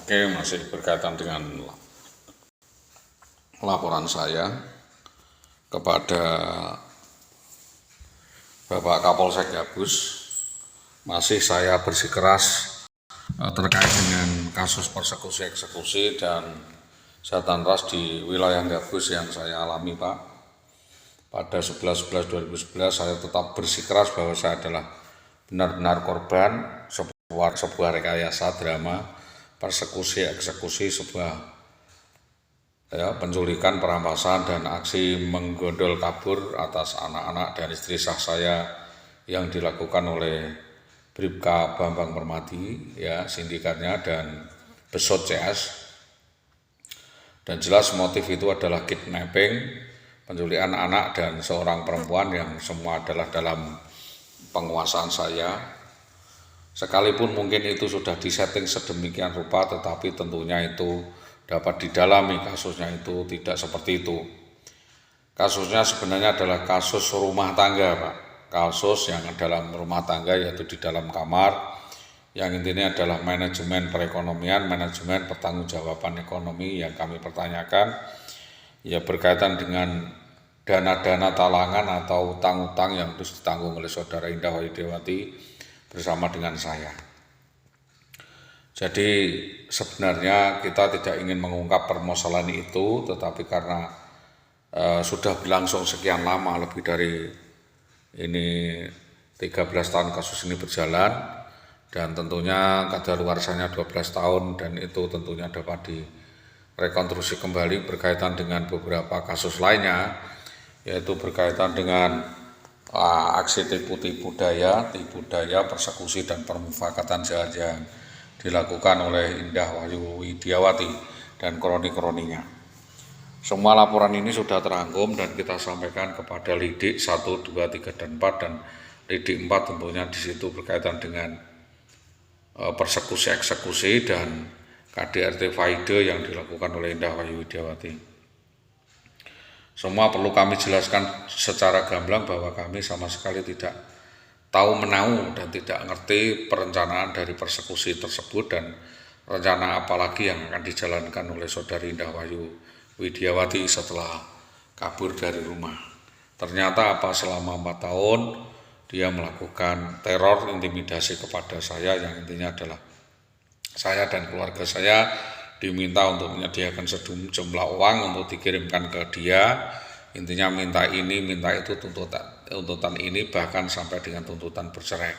Oke, masih berkaitan dengan laporan saya kepada Bapak Kapolsek Gabus. Masih saya bersikeras terkait dengan kasus persekusi eksekusi dan kejahatan ras di wilayah Gabus yang saya alami, Pak. Pada 11/11/2011 saya tetap bersikeras bahwa saya adalah benar-benar korban sebuah rekayasa drama persekusi eksekusi, sebuah penculikan, perampasan dan aksi menggondol kabur atas anak-anak dan istri sah saya yang dilakukan oleh Bribka Bambang Permadi, sindikatnya, dan Besot CS. Dan jelas motif itu adalah kidnapping, penculikan anak dan seorang perempuan yang semua adalah dalam penguasaan saya. Sekalipun mungkin itu sudah disetting sedemikian rupa, tetapi tentunya itu dapat didalami. Kasusnya itu tidak seperti itu. Kasusnya sebenarnya adalah kasus rumah tangga, Pak. Kasus yang dalam rumah tangga, yaitu di dalam kamar, yang intinya adalah manajemen perekonomian, manajemen pertanggungjawaban ekonomi yang kami pertanyakan, berkaitan dengan dana-dana talangan atau utang-utang yang terus ditanggung oleh Saudara Indah Wahyudiawati bersama dengan saya. Jadi sebenarnya kita tidak ingin mengungkap permasalahan itu, tetapi karena sudah berlangsung sekian lama, lebih dari ini 13 tahun kasus ini berjalan, dan tentunya kadaluarsanya 12 tahun, dan itu tentunya dapat direkonstruksi kembali berkaitan dengan beberapa kasus lainnya, yaitu berkaitan dengan aksi tipu daya, persekusi dan permufakatan jahat yang dilakukan oleh Indah Wahyudiawati dan kroni-kroninya. Semua laporan ini sudah terangkum dan kita sampaikan kepada Lidik 1, 2, 3, dan 4, dan Lidik 4 tentunya di situ berkaitan dengan persekusi eksekusi dan KDRT Faide yang dilakukan oleh Indah Wahyudiawati. Semua perlu kami jelaskan secara gamblang bahwa kami sama sekali tidak tahu menau dan tidak ngerti perencanaan dari persekusi tersebut dan rencana apalagi yang akan dijalankan oleh Saudari Indah Wahyudiawati setelah kabur dari rumah. Ternyata selama 4 tahun dia melakukan teror, intimidasi kepada saya, yang intinya adalah saya dan keluarga saya diminta untuk menyediakan sejumlah uang untuk dikirimkan ke dia. Intinya minta ini, minta itu, tuntutan ini, bahkan sampai dengan tuntutan bercerai.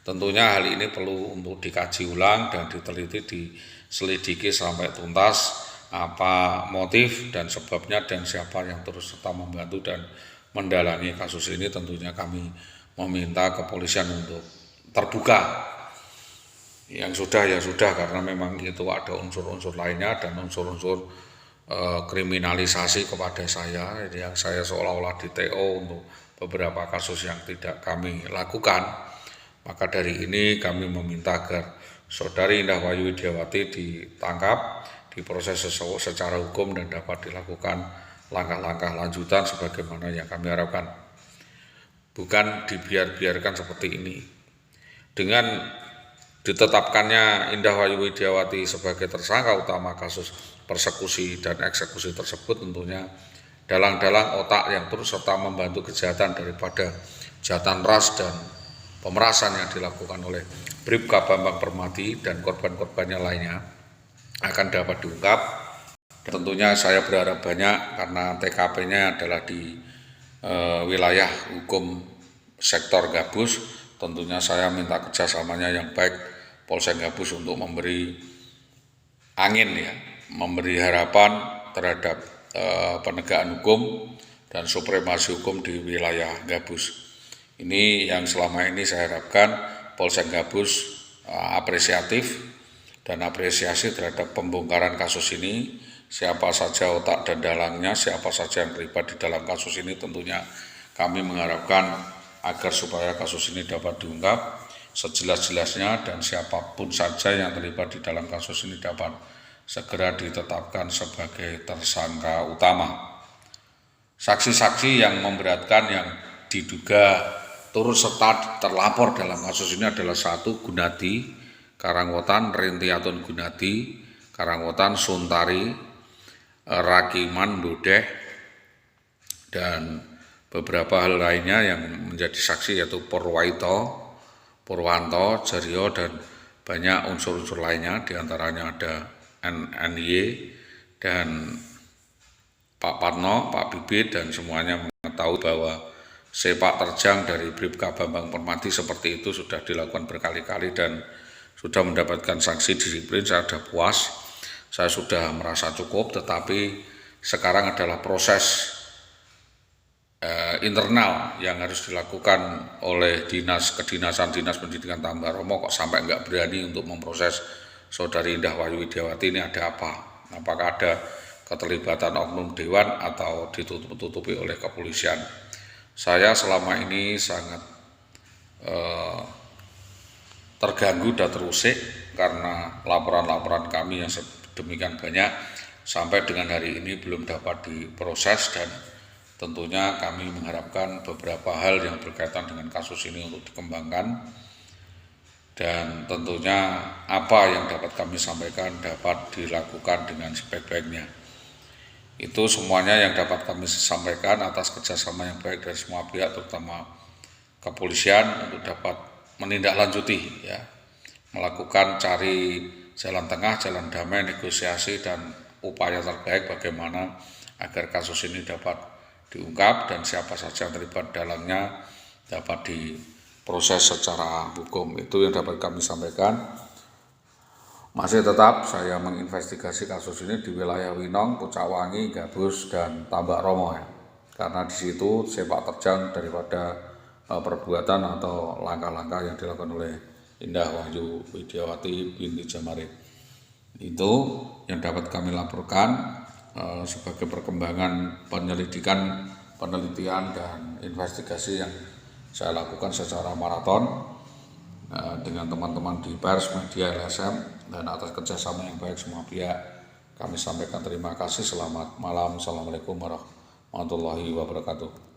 Tentunya hal ini perlu untuk dikaji ulang dan diteliti, diselidiki sampai tuntas apa motif dan sebabnya dan siapa yang terus serta membantu dan mendalangi kasus ini. Tentunya kami meminta kepolisian untuk terbuka. Yang sudah ya sudah, karena memang itu ada unsur-unsur lainnya dan unsur-unsur kriminalisasi kepada saya, yang saya seolah-olah di TO untuk beberapa kasus yang tidak kami lakukan. Maka dari ini kami meminta agar Saudari Indah Wahyudiawati ditangkap, diproses secara hukum dan dapat dilakukan langkah-langkah lanjutan sebagaimana yang kami harapkan. Bukan dibiarkan seperti ini. Dengan ditetapkannya Indah Wahyudiawati sebagai tersangka utama kasus persekusi dan eksekusi tersebut, tentunya dalang-dalang otak yang terus serta membantu kejahatan daripada kejahatan ras dan pemerasan yang dilakukan oleh Bribka Bambang Permadi dan korban-korbannya lainnya akan dapat diungkap. Tentunya saya berharap banyak karena TKP-nya adalah di wilayah hukum sektor Gabus. Tentunya saya minta kerjasamanya yang baik Polsek Gabus untuk memberi angin, memberi harapan terhadap penegakan hukum dan supremasi hukum di wilayah Gabus. Ini yang selama ini saya harapkan Polsek Gabus apresiatif dan apresiasi terhadap pembongkaran kasus ini. Siapa saja otak dan dalangnya, siapa saja yang terlibat di dalam kasus ini, tentunya kami mengharapkan agar supaya kasus ini dapat diungkap sejelas-jelasnya dan siapapun saja yang terlibat di dalam kasus ini dapat segera ditetapkan sebagai tersangka utama. Saksi-saksi yang memberatkan yang diduga turut serta terlapor dalam kasus ini adalah 1, Gunadi Karangwotan Rintiatun Gunadi, Karangwetan, Suntari, Rakiman, Dodeh, dan beberapa hal lainnya yang menjadi saksi yaitu Purwanto, Jaryo, dan banyak unsur-unsur lainnya, diantaranya ada NY dan Pak Parno, Pak Bibit, dan semuanya mengetahui bahwa sepak terjang dari Bribka Bambang Permati seperti itu sudah dilakukan berkali-kali dan sudah mendapatkan sanksi disiplin. Saya sudah puas, saya sudah merasa cukup, tetapi sekarang adalah proses internal yang harus dilakukan oleh dinas pendidikan Tambak Romo. Kok sampai nggak berani untuk memproses Saudari Indah Wahyu Widiawati ini, ada apa? Apakah ada keterlibatan oknum dewan atau ditutup-tutupi oleh kepolisian? Saya selama ini sangat terganggu dan terusik karena laporan-laporan kami yang sedemikian banyak sampai dengan hari ini belum dapat diproses, dan tentunya kami mengharapkan beberapa hal yang berkaitan dengan kasus ini untuk dikembangkan, dan tentunya apa yang dapat kami sampaikan dapat dilakukan dengan sebaik-baiknya. Itu semuanya yang dapat kami sampaikan atas kerjasama yang baik dari semua pihak, terutama kepolisian, untuk dapat menindaklanjuti, ya, melakukan cari jalan tengah, jalan damai, negosiasi, dan upaya terbaik bagaimana agar kasus ini dapat diungkap dan siapa saja yang terlibat dalamnya dapat diproses secara hukum. Itu yang dapat kami sampaikan. Masih tetap saya menginvestigasi kasus ini di wilayah Winong, Pucakwangi, Gabus, dan Tambak Romo, ya. Karena di situ sepak terjang daripada perbuatan atau langkah-langkah yang dilakukan oleh Indah Wahyu Widiawati binti Jamarit. Itu yang dapat kami laporkan sebagai perkembangan penelitian dan investigasi yang saya lakukan secara maraton dengan teman-teman di pers, media, LSM, dan atas kerjasama yang baik semua pihak kami sampaikan terima kasih. Selamat malam. Assalamualaikum warahmatullahi wabarakatuh.